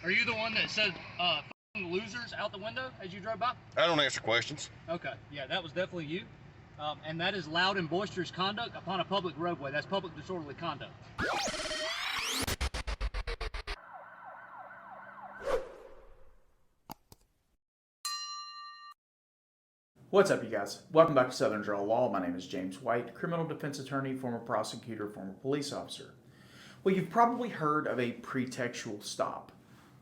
Are you the one that said f***ing losers out the window as you drove by? I don't answer questions. Okay, yeah, that was definitely you. And that is loud and boisterous conduct upon a public roadway. That's public disorderly conduct. What's up, you guys? Welcome back to Southern Draw Law. My name is James White, criminal defense attorney, former prosecutor, former police officer. Well, you've probably heard of a pretextual stop.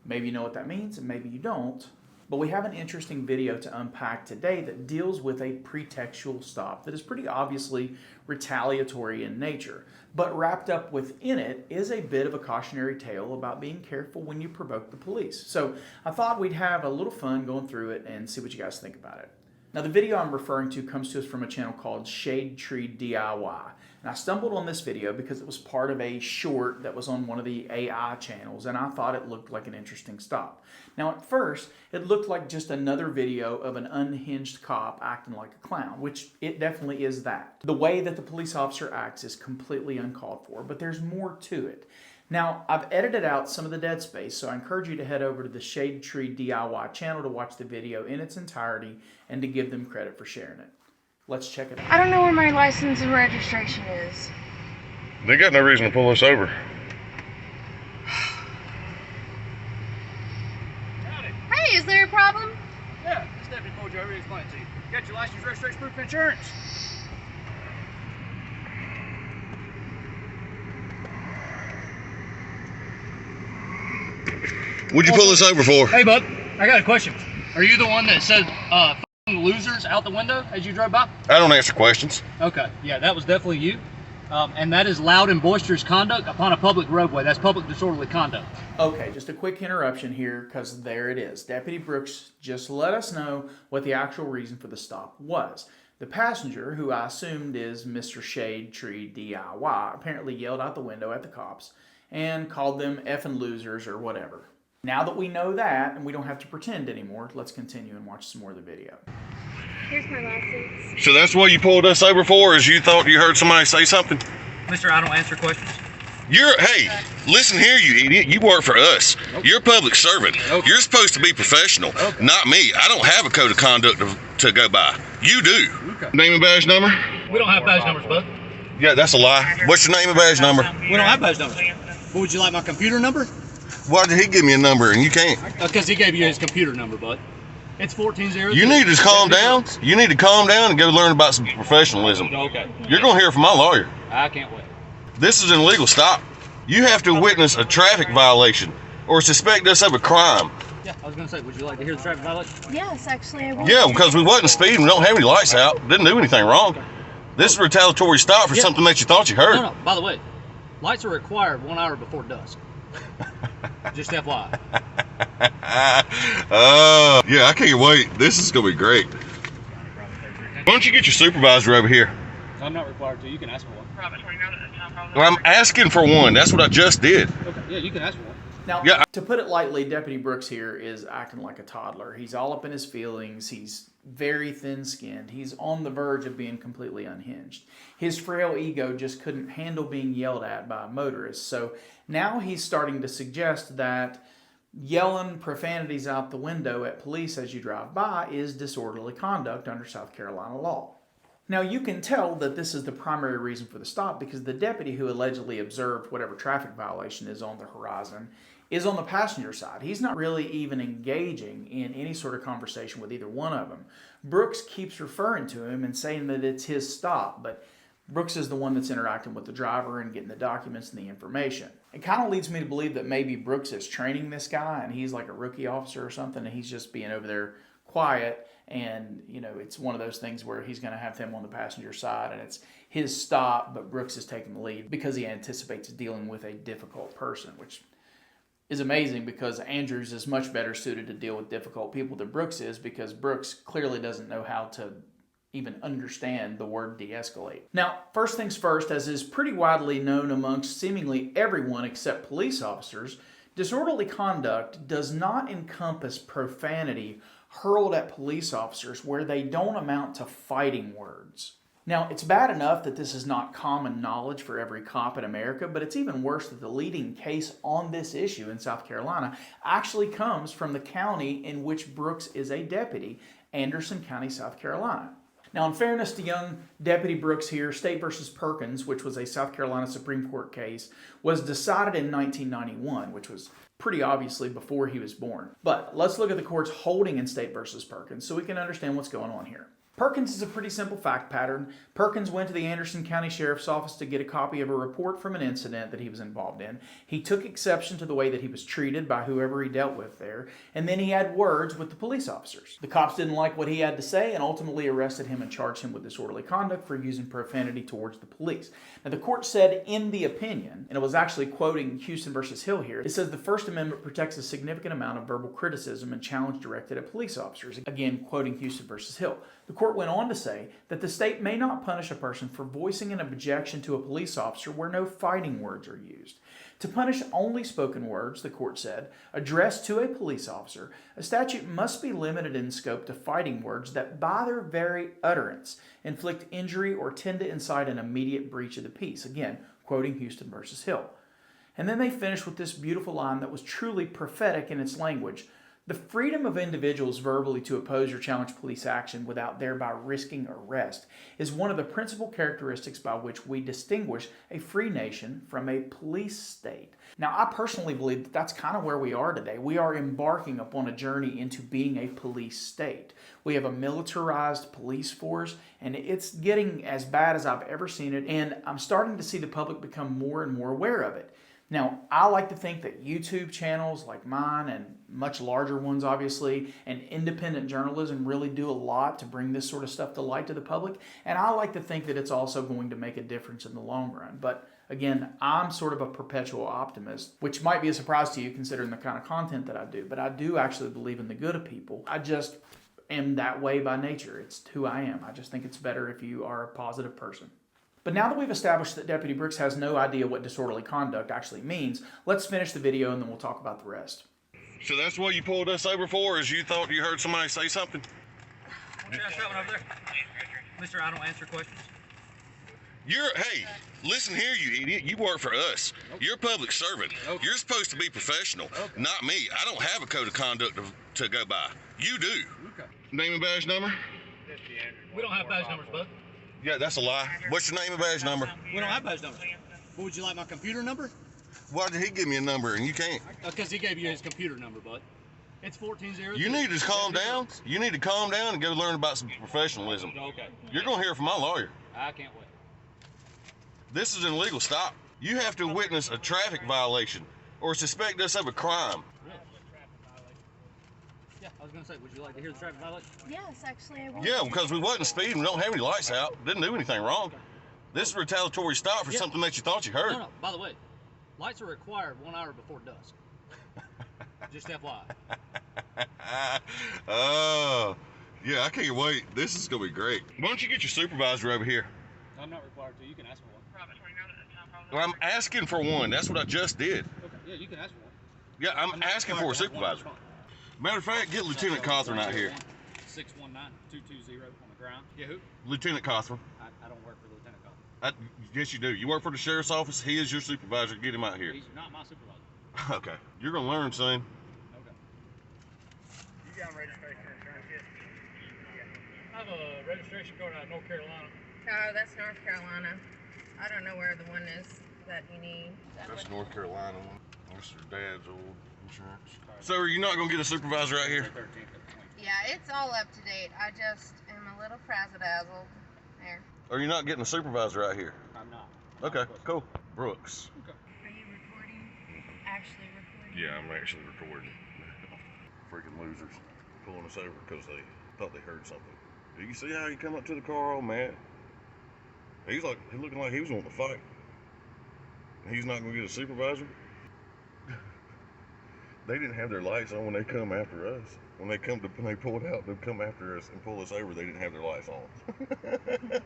Maybe you know what that means, and maybe you don't. But we have an interesting video to unpack today that deals with a pretextual stop that is pretty obviously retaliatory in nature. But wrapped up within it is a bit of a cautionary tale about being careful when you provoke the police. So I thought we'd have a little fun going through it and see what you guys think about it. Now, the video I'm referring to comes to us from a channel called Shade Tree DIY. And I stumbled on this video because it was part of a short that was on one of the AI channels, and I thought it looked like an interesting stop. Now, at first, it looked like just another video of an unhinged cop acting like a clown, which it definitely is that. The way that the police officer acts is completely uncalled for, but there's more to it. Now, I've edited out some of the dead space, so I encourage you to head over to the Shade Tree DIY channel to watch the video in its entirety and to give them credit for sharing it. Let's check it out. I don't know where my license and registration is. They got no reason to pull us over. Howdy. Hey, is there a problem? Yeah, this deputy pulled you over to explain it to you. You got your license, registration, proof of insurance. What'd you pull us over for? Hey, bud, I got a question. Are you the one that said f***ing losers out the window as you drove by? I don't answer questions. Okay, yeah, that was definitely you. And that is loud and boisterous conduct upon a public roadway. That's public disorderly conduct. Okay, just a quick interruption here because there it is. Deputy Brooks just let us know what the actual reason for the stop was. The passenger, who I assumed is Mr. Shade Tree DIY, apparently yelled out the window at the cops and called them effing losers or whatever. Now that we know that and we don't have to pretend anymore, let's continue and watch some more of the video. Here's my license. So that's what you pulled us over for, is you thought you heard somebody say something? Mister, I don't answer questions. Hey, listen here, you idiot. You work for us. Nope. You're a public servant. Nope. You're supposed to be professional, not me. I don't have a code of conduct to go by. You do. Okay. Name and badge number? We don't have badge numbers, bud. Yeah, that's a lie. What's your name and badge number? We don't have badge numbers. But would you like my computer number? Why did he give me a number and you can't? Because he gave you his computer number, bud. It's 1402. You need to calm down. You need to calm down and go learn about some professionalism. Okay. You're going to hear from my lawyer. I can't wait. This is an illegal stop. You have to witness a traffic violation or suspect us of a crime. Yeah, I was going to say, would you like to hear the traffic violation? Yes, actually, I will. Yeah, because we wasn't speeding. We don't have any lights out. Didn't do anything wrong. This is a retaliatory stop for something that you thought you heard. No, by the way, lights are required 1 hour before dusk. Just FYI. Yeah, I can't wait. This is going to be great. Why don't you get your supervisor over here? I'm not required to. You can ask for one. Well, I'm asking for one. That's what I just did. Okay, yeah, you can ask for one. Now, Yeah. to put it lightly, Deputy Brooks here is acting like a toddler. He's all up in his feelings. He's very thin-skinned. He's on the verge of being completely unhinged. His frail ego just couldn't handle being yelled at by a motorist. So now he's starting to suggest that yelling profanities out the window at police as you drive by is disorderly conduct under South Carolina law. Now, you can tell that this is the primary reason for the stop because the deputy who allegedly observed whatever traffic violation is on the horizon is on the passenger side. He's not really even engaging in any sort of conversation with either one of them. Brooks keeps referring to him and saying that it's his stop, but Brooks is the one that's interacting with the driver and getting the documents and the information. It kind of leads me to believe that maybe Brooks is training this guy and he's like a rookie officer or something and he's just being over there quiet. And, you know, it's one of those things where he's going to have him on the passenger side and it's his stop, but Brooks is taking the lead because he anticipates dealing with a difficult person, which is amazing because Andrews is much better suited to deal with difficult people than Brooks is because Brooks clearly doesn't know how to even understand the word de-escalate. Now, first things first, as is pretty widely known amongst seemingly everyone except police officers, disorderly conduct does not encompass profanity hurled at police officers where they don't amount to fighting words. Now, it's bad enough that this is not common knowledge for every cop in America, but it's even worse that the leading case on this issue in South Carolina actually comes from the county in which Brooks is a deputy, Anderson County, South Carolina. Now, in fairness to young Deputy Brooks here, State versus Perkins, which was a South Carolina Supreme Court case, was decided in 1991, which was pretty obviously before he was born. But let's look at the court's holding in State versus Perkins so we can understand what's going on here. Perkins is a pretty simple fact pattern. Perkins went to the Anderson County Sheriff's Office to get a copy of a report from an incident that he was involved in. He took exception to the way that he was treated by whoever he dealt with there, and then he had words with the police officers. The cops didn't like what he had to say and ultimately arrested him and charged him with disorderly conduct for using profanity towards the police. Now, the court said in the opinion, and it was actually quoting Houston versus Hill here, it says the First Amendment protects a significant amount of verbal criticism and challenge directed at police officers. Again, quoting Houston versus Hill. The court went on to say that the state may not punish a person for voicing an objection to a police officer where no fighting words are used. To punish only spoken words, the court said, addressed to a police officer, a statute must be limited in scope to fighting words that by their very utterance inflict injury or tend to incite an immediate breach of the peace. Again, quoting Houston versus Hill. And then they finished with this beautiful line that was truly prophetic in its language. The freedom of individuals verbally to oppose or challenge police action without thereby risking arrest is one of the principal characteristics by which we distinguish a free nation from a police state. Now, I personally believe that that's kind of where we are today. We are embarking upon a journey into being a police state. We have a militarized police force, and it's getting as bad as I've ever seen it, and I'm starting to see the public become more and more aware of it. Now, I like to think that YouTube channels like mine and much larger ones, obviously, and independent journalism really do a lot to bring this sort of stuff to light to the public. And I like to think that it's also going to make a difference in the long run. But again, I'm sort of a perpetual optimist, which might be a surprise to you considering the kind of content that I do. But I do actually believe in the good of people. I just am that way by nature. It's who I am. I just think it's better if you are a positive person. But now that we've established that Deputy Brooks has no idea what disorderly conduct actually means, let's finish the video and then we'll talk about the rest. So that's what you pulled us over for, is you thought you heard somebody say something? What's that one over there? Mister, I don't answer questions. Hey, listen here, you idiot. You work for us. Okay. You're a public servant. Okay. You're supposed to be professional, okay. Not me. I don't have a code of conduct to go by. You do. Okay. Name and badge number? We don't have badge numbers, bud. Yeah, that's a lie. What's your name and badge number? We don't have badge numbers. What, would you like my computer number? Why did he give me a number and you can't? Because he gave you his computer number, bud. It's 1402. You need to calm down. You need to calm down and go learn about some professionalism. Okay. You're going to hear from my lawyer. I can't wait. This is an illegal stop. You have to witness a traffic violation or suspect us of a crime. Really? Yeah, I was going to say, would you like to hear the traffic violation? Yes, actually, I would. Yeah, because we wasn't speeding. We don't have any lights out. Didn't do anything wrong. This is a retaliatory stop for something that you thought you heard. No, by the way, lights are required 1 hour before dusk. Just FYI. Oh, yeah, I can't wait. This is going to be great. Why don't you get your supervisor over here? I'm not required to. You can ask for one. Well, I'm asking for one. That's what I just did. Okay, yeah, you can ask for one. Yeah, I'm asking for a supervisor. Matter of fact, get Lieutenant Cawthorn out here. 619-220 on the ground. Yeah, who? Lieutenant Cawthorn. I don't work for Lieutenant Cawthorn. Yes, you do. You work for the sheriff's office. He is your supervisor. Get him out here. He's not my supervisor. Okay. You're going to learn, son. Okay. You got registration insurance yet? I have a registration card out of North Carolina. Oh, that's North Carolina. I don't know where the one is that you need. That's North Carolina one. That's your dad's old insurance. So are you not going to get a supervisor out here? Yeah, it's all up to date. I just am a little frazzle-dazzled. There. Are you not getting a supervisor out here? I'm not. Okay, cool. Brooks. Okay. Are you recording? Actually recording? Yeah, I'm actually recording. Freaking losers pulling us over because they thought they heard something. Do you see how he come up to the car all mad? He's looking like he was wanting to fight. He's not going to get a supervisor. They didn't have their lights on when they come after us. When they pulled out to come after us and pull us over, they didn't have their lights on.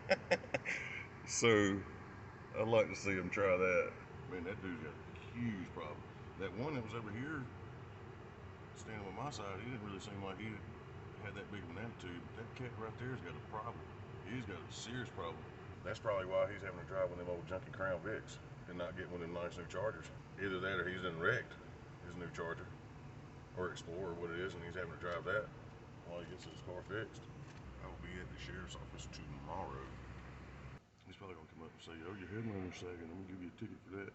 So I'd like to see them try that. Man, that dude's got a huge problem. That one that was over here standing on my side, he didn't really seem like he had that big of an attitude. That cat right there's got a problem. He's got a serious problem. That's probably why he's having to drive one of them old junky Crown Vics and not get one of them nice new Chargers. Either that or he's done wrecked his new Charger or Explorer, what it is, and he's having to drive that while he gets his car fixed. I will be at the sheriff's office tomorrow. He's probably gonna come up and say, "Oh, your headliner's sagging. I'm gonna give you a ticket for that."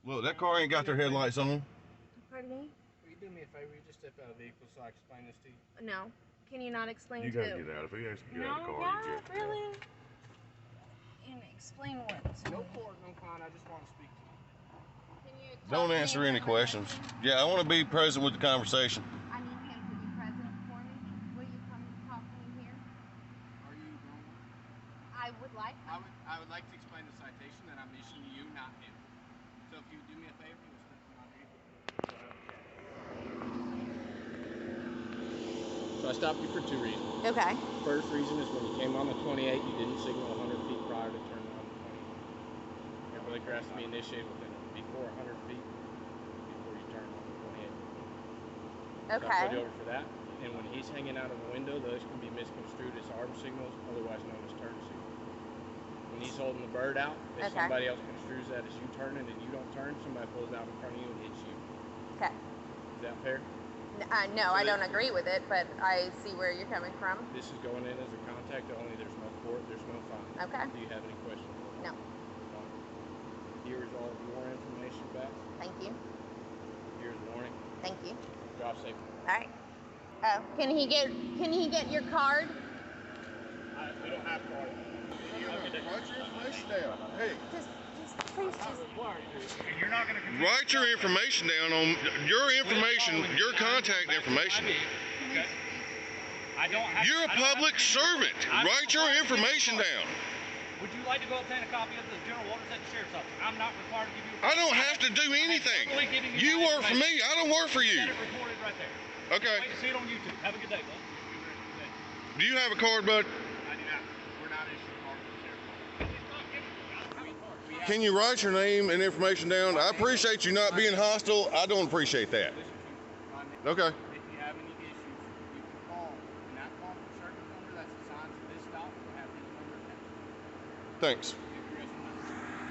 Look, that car ain't got their headlights on. Pardon me? Will you do me a favor? You just step out of the vehicle so I can explain this to you. No. Can you not explain You to gotta get out. If he has to get out of the car, yeah, you get really? And explain what? No court, no fine. I just want to speak to you. Can you Don't talk to answer me any for a questions. second? Yeah, I want to be present with the conversation. I need him to be present for me. Will you come talk to me here? Are you going? I would like. I would like to explain the citation that I'm issuing to you, not him. So if you do me a favor, you'll step in my vehicle. So I stopped you for two reasons. Okay. First reason is when you came on the 28, you didn't signal 100 feet prior to turning on the 28. Your breaker has to be initiated before 100 feet before you turn on the 28. So I pulled you over for that. And when he's hanging out of the window, those can be misconstrued as arm signals, otherwise known as turn signals. When he's holding the bird out, if somebody else construes that as you turning and you don't turn, somebody pulls out in front of you and hits you. Okay. Is that fair? No, I don't agree with it, but I see where you're coming from. This is going in as a contact only. There's no court. There's no fine. Okay. Do you have any questions? No. Here's all of your information back. Thank you. Here's warning. Thank you. Drive safely. All right. Oh, can he get your card? We don't have cards. Write your information down. Hey. Just please just. You're not going to Write your information down on your information, your contact information. Okay. I don't have. You're a public servant. Write your information down. Would you like to go obtain a copy of the general orders at the sheriff's office? I'm not required to give you. I don't have to do anything. You work for me. I don't work for you. Got it recorded right there. Okay. Wait to see it on YouTube. Have a good day, bud. Do you have a card, bud? I do not. We're not issuing cards to the sheriff's office. Can you write your name and information down? I appreciate you not being hostile. I don't appreciate that. Okay. If you have any issues, you can call. And that call for service number that's assigned to this stop will have his number attached. Thanks.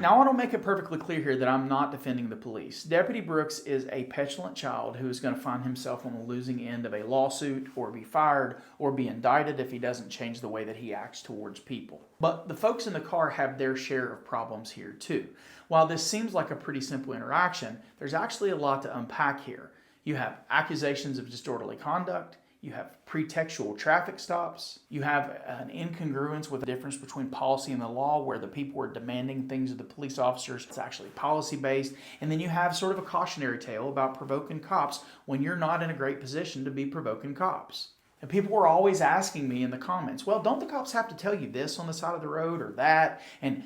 Now, I want to make it perfectly clear here that I'm not defending the police. Deputy Brooks is a petulant child who is going to find himself on the losing end of a lawsuit or be fired or be indicted if he doesn't change the way that he acts towards people. But the folks in the car have their share of problems here too. While this seems like a pretty simple interaction, there's actually a lot to unpack here. You have accusations of disorderly conduct. You have pretextual traffic stops. You have an incongruence with the difference between policy and the law where the people are demanding things of the police officers. It's actually policy-based. And then you have sort of a cautionary tale about provoking cops when you're not in a great position to be provoking cops. And people were always asking me in the comments, well, don't the cops have to tell you this on the side of the road or that? And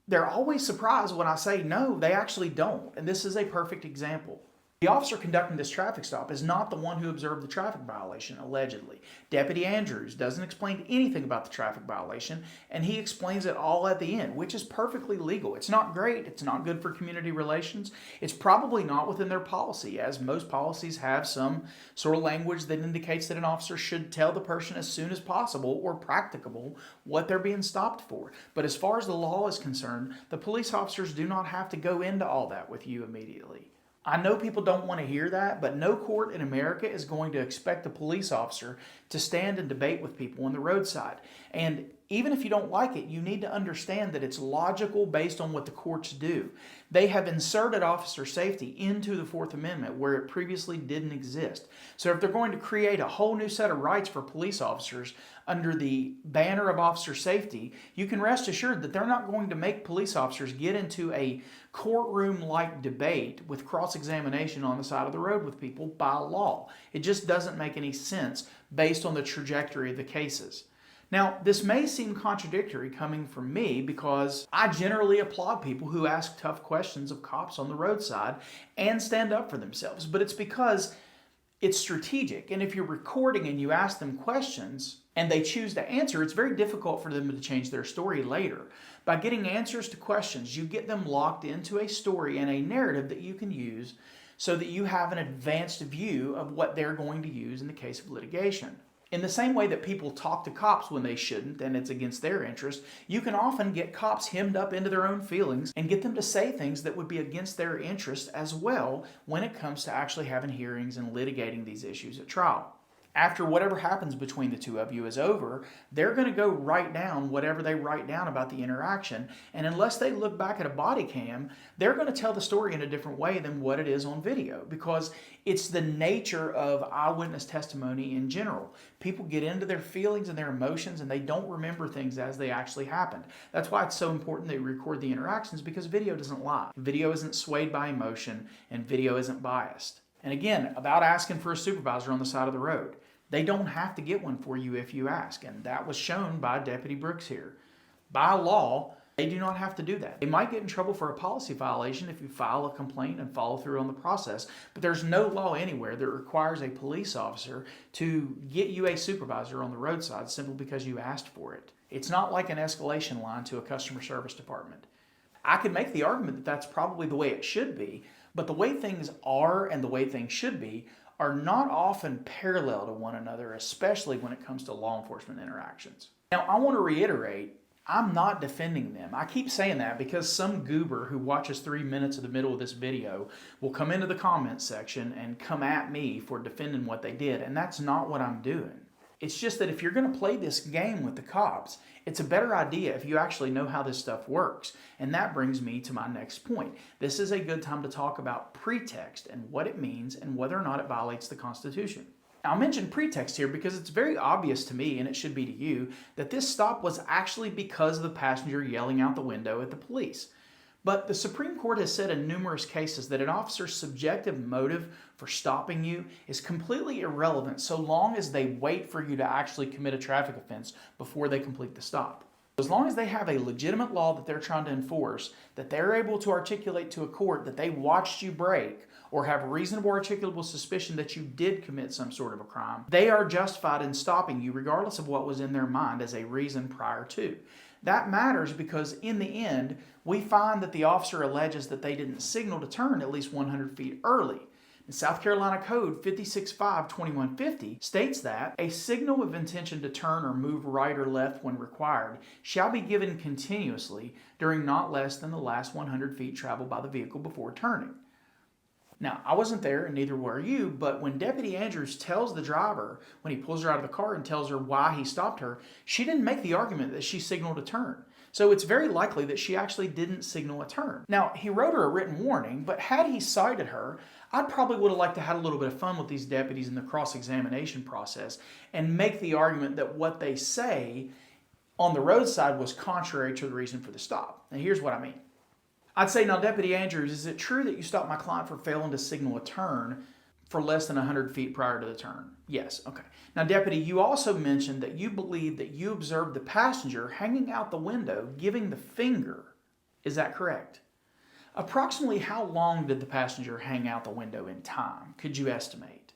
they're always surprised when I say, no, they actually don't. And this is a perfect example. The officer conducting this traffic stop is not the one who observed the traffic violation, allegedly. Deputy Andrews doesn't explain anything about the traffic violation, and he explains it all at the end, which is perfectly legal. It's not great. It's not good for community relations. It's probably not within their policy, as most policies have some sort of language that indicates that an officer should tell the person as soon as possible or practicable what they're being stopped for. But as far as the law is concerned, the police officers do not have to go into all that with you immediately. I know people don't want to hear that, but no court in America is going to expect a police officer to stand and debate with people on the roadside. And even if you don't like it, you need to understand that it's logical based on what the courts do. They have inserted officer safety into the Fourth Amendment where it previously didn't exist. So if they're going to create a whole new set of rights for police officers under the banner of officer safety, you can rest assured that they're not going to make police officers get into a courtroom-like debate with cross-examination on the side of the road with people by law. It just doesn't make any sense based on the trajectory of the cases. Now, this may seem contradictory coming from me because I generally applaud people who ask tough questions of cops on the roadside and stand up for themselves, but it's because it's strategic. And if you're recording and you ask them questions and they choose to answer, it's very difficult for them to change their story later. By getting answers to questions, you get them locked into a story and a narrative that you can use so that you have an advanced view of what they're going to use in the case of litigation. In the same way that people talk to cops when they shouldn't and it's against their interest, you can often get cops hemmed up into their own feelings and get them to say things that would be against their interest as well when it comes to actually having hearings and litigating these issues at trial. After whatever happens between the two of you is over, they're going to go write down whatever they write down about the interaction, and unless they look back at a body cam, they're going to tell the story in a different way than what it is on video, because it's the nature of eyewitness testimony in general. People get into their feelings and their emotions, and they don't remember things as they actually happened. That's why it's so important that you record the interactions, because video doesn't lie. Video isn't swayed by emotion, and video isn't biased. And again, about asking for a supervisor on the side of the road. They don't have to get one for you if you ask, and that was shown by Deputy Brooks here. By law, they do not have to do that. They might get in trouble for a policy violation if you file a complaint and follow through on the process, but there's no law anywhere that requires a police officer to get you a supervisor on the roadside simply because you asked for it. It's not like an escalation line to a customer service department. I could make the argument that that's probably the way it should be, but the way things are and the way things should be are not often parallel to one another, especially when it comes to law enforcement interactions. Now, I want to reiterate, I'm not defending them. I keep saying that because some goober who watches 3 minutes of the middle of this video will come into the comments section and come at me for defending what they did, and that's not what I'm doing. It's just that if you're going to play this game with the cops, it's a better idea if you actually know how this stuff works. And that brings me to my next point. This is a good time to talk about pretext and what it means and whether or not it violates the Constitution. Now, I'll mention pretext here because it's very obvious to me, and it should be to you, that this stop was actually because of the passenger yelling out the window at the police. But the Supreme Court has said in numerous cases that an officer's subjective motive for stopping you is completely irrelevant so long as they wait for you to actually commit a traffic offense before they complete the stop. As long as they have a legitimate law that they're trying to enforce, that they're able to articulate to a court that they watched you break or have reasonable articulable suspicion that you did commit some sort of a crime, they are justified in stopping you regardless of what was in their mind as a reason prior to. That matters because in the end, we find that the officer alleges that they didn't signal to turn at least 100 feet early. In South Carolina Code 56.5/2150 states that a signal of intention to turn or move right or left when required shall be given continuously during not less than the last 100 feet traveled by the vehicle before turning. Now, I wasn't there and neither were you, but when Deputy Andrews tells the driver, when he pulls her out of the car and tells her why he stopped her, she didn't make the argument that she signaled a turn. So it's very likely that she actually didn't signal a turn. Now, he wrote her a written warning, but had he cited her, I probably would have liked to have a little bit of fun with these deputies in the cross-examination process and make the argument that what they say on the roadside was contrary to the reason for the stop. And here's what I mean. I'd say, now, Deputy Andrews, is it true that you stopped my client for failing to signal a turn for less than 100 feet prior to the turn? Yes, okay. Now, Deputy, you also mentioned that you believe that you observed the passenger hanging out the window, giving the finger. Is that correct? Approximately how long did the passenger hang out the window in time? Could you estimate?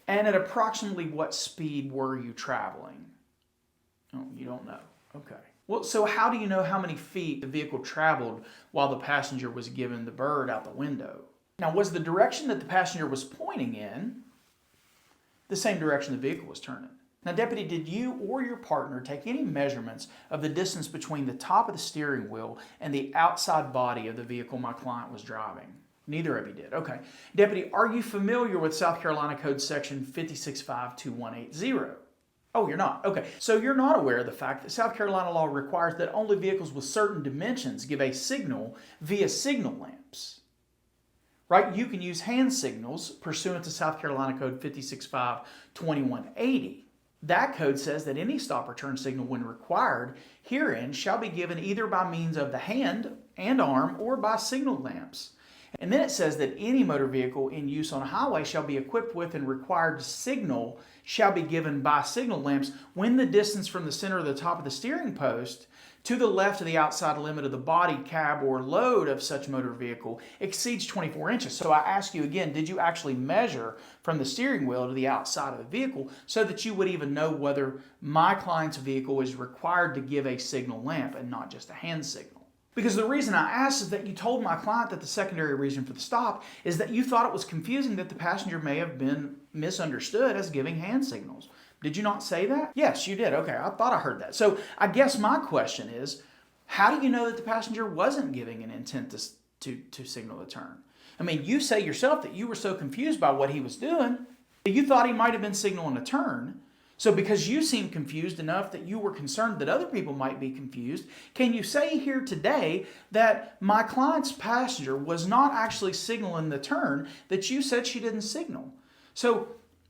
And at approximately what speed were you traveling? Oh, you don't know. Okay. Well, so how do you know how many feet the vehicle traveled while the passenger was given the bird out the window? Now, was the direction that the passenger was pointing in the same direction the vehicle was turning? Now, Deputy, did you or your partner take any measurements of the distance between the top of the steering wheel and the outside body of the vehicle my client was driving? Neither of you did. Okay. Deputy, are you familiar with South Carolina Code Section 56.5/2180? Oh, you're not. Okay. So you're not aware of the fact that South Carolina law requires that only vehicles with certain dimensions give a signal via signal lamps. Right? You can use hand signals pursuant to South Carolina Code 56.5/2180. That code says that any stop or turn signal when required herein shall be given either by means of the hand and arm or by signal lamps. And then it says that any motor vehicle in use on a highway shall be equipped with and required signal shall be given by signal lamps when the distance from the center of the top of the steering post to the left of the outside limit of the body, cab, or load of such motor vehicle exceeds 24 inches. So I ask you again, did you actually measure from the steering wheel to the outside of the vehicle so that you would even know whether my client's vehicle is required to give a signal lamp and not just a hand signal? Because the reason I asked is that you told my client that the secondary reason for the stop is that you thought it was confusing that the passenger may have been misunderstood as giving hand signals. Did you not say that? Yes, you did. Okay, I thought I heard that. So I guess my question is, how do you know that the passenger wasn't giving an intent to signal a turn? I mean, you say yourself that you were so confused by what he was doing that you thought he might have been signaling a turn. So because you seemed confused enough that you were concerned that other people might be confused, can you say here today that my client's passenger was not actually signaling the turn that you said she didn't signal? So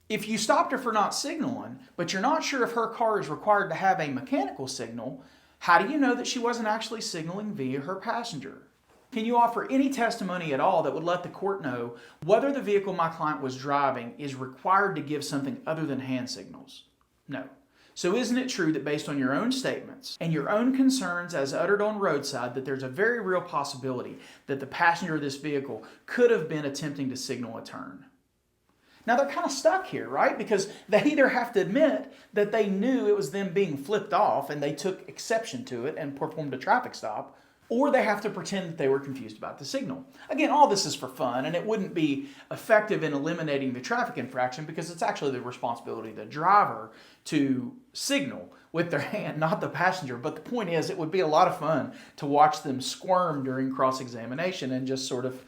if you stopped her for not signaling, but you're not sure if her car is required to have a mechanical signal, how do you know that she wasn't actually signaling via her passenger? Can you offer any testimony at all that would let the court know whether the vehicle my client was driving is required to give something other than hand signals? No. So isn't it true that based on your own statements and your own concerns as uttered on roadside that there's a very real possibility that the passenger of this vehicle could have been attempting to signal a turn? Now they're kind of stuck here, right? Because they either have to admit that they knew it was them being flipped off and they took exception to it and performed a traffic stop, or they have to pretend that they were confused about the signal. Again, all this is for fun, and it wouldn't be effective in eliminating the traffic infraction because it's actually the responsibility of the driver to signal with their hand, not the passenger. But the point is, it would be a lot of fun to watch them squirm during cross-examination and just sort of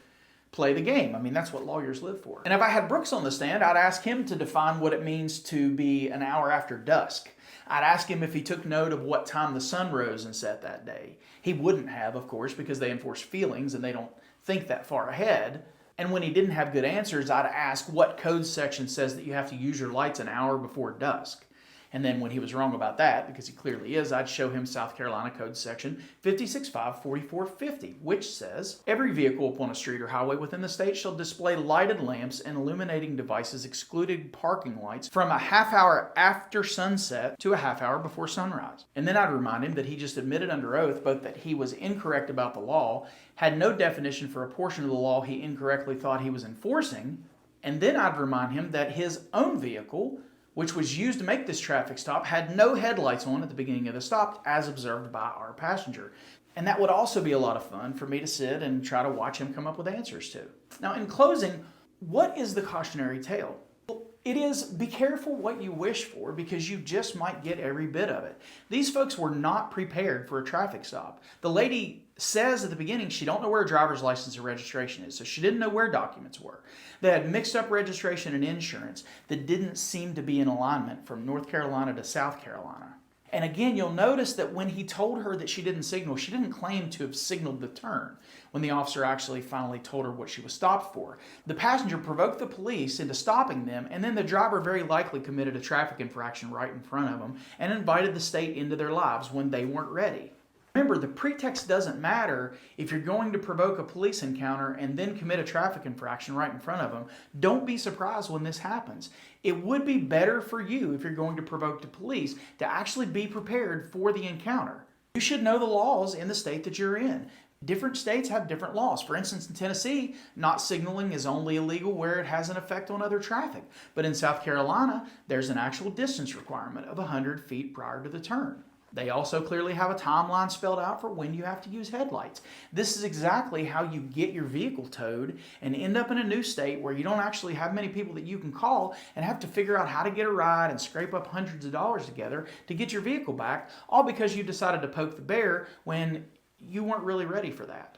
play the game. I mean, that's what lawyers live for. And if I had Brooks on the stand, I'd ask him to define what it means to be an hour after dusk. I'd ask him if he took note of what time the sun rose and set that day. He wouldn't have, of course, because they enforce feelings and they don't think that far ahead. And when he didn't have good answers, I'd ask what code section says that you have to use your lights an hour before dusk. And then when he was wrong about that, because he clearly is, I'd show him South Carolina Code Section 5654450, which says, every vehicle upon a street or highway within the state shall display lighted lamps and illuminating devices excluding parking lights from a half hour after sunset to a half hour before sunrise. And then I'd remind him that he just admitted under oath both that he was incorrect about the law, had no definition for a portion of the law he incorrectly thought he was enforcing, and then I'd remind him that his own vehicle, which was used to make this traffic stop, had no headlights on at the beginning of the stop, as observed by our passenger. And that would also be a lot of fun for me to sit and try to watch him come up with answers to. Now, in closing, what is the cautionary tale? Well, it is be careful what you wish for because you just might get every bit of it. These folks were not prepared for a traffic stop. The lady says at the beginning she don't know where a driver's license or registration is, so she didn't know where documents were. They had mixed up registration and insurance that didn't seem to be in alignment from North Carolina to South Carolina. And again, you'll notice that when he told her that she didn't signal, she didn't claim to have signaled the turn when the officer actually finally told her what she was stopped for. The passenger provoked the police into stopping them, and then the driver very likely committed a traffic infraction right in front of them and invited the state into their lives when they weren't ready. Remember, the pretext doesn't matter if you're going to provoke a police encounter and then commit a traffic infraction right in front of them. Don't be surprised when this happens. It would be better for you if you're going to provoke the police to actually be prepared for the encounter. You should know the laws in the state that you're in. Different states have different laws. For instance, in Tennessee, not signaling is only illegal where it has an effect on other traffic. But in South Carolina, there's an actual distance requirement of 100 feet prior to the turn. They also clearly have a timeline spelled out for when you have to use headlights. This is exactly how you get your vehicle towed and end up in a new state where you don't actually have many people that you can call and have to figure out how to get a ride and scrape up hundreds of dollars together to get your vehicle back, all because you decided to poke the bear when you weren't really ready for that.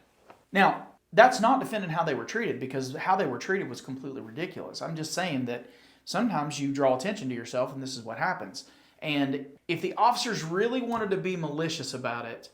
Now, that's not defending how they were treated, because how they were treated was completely ridiculous. I'm just saying that sometimes you draw attention to yourself and this is what happens. And if the officers really wanted to be malicious about it,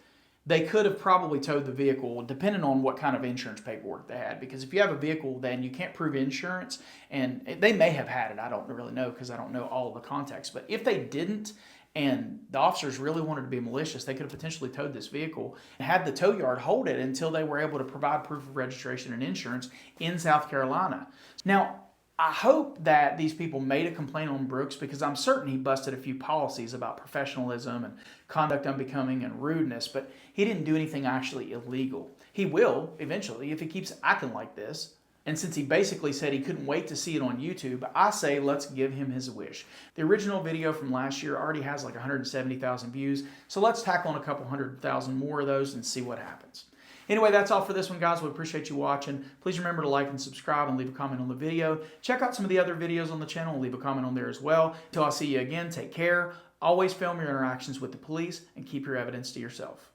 they could have probably towed the vehicle, depending on what kind of insurance paperwork they had. Because if you have a vehicle, then you can't prove insurance. And they may have had it. I don't really know because I don't know all of the context. But if they didn't, and the officers really wanted to be malicious, they could have potentially towed this vehicle and had the tow yard hold it until they were able to provide proof of registration and insurance in South Carolina. Now, I hope that these people made a complaint on Brooks, because I'm certain he busted a few policies about professionalism and conduct unbecoming and rudeness, but he didn't do anything actually illegal. He will eventually if he keeps acting like this. And since he basically said he couldn't wait to see it on YouTube, I say let's give him his wish. The original video from last year already has like 170,000 views, so let's tack on a couple 100,000 more of those and see what happens. Anyway, that's all for this one, guys. We appreciate you watching. Please remember to like and subscribe and leave a comment on the video. Check out some of the other videos on the channel and leave a comment on there as well. Until I see you again, take care. Always film your interactions with the police and keep your evidence to yourself.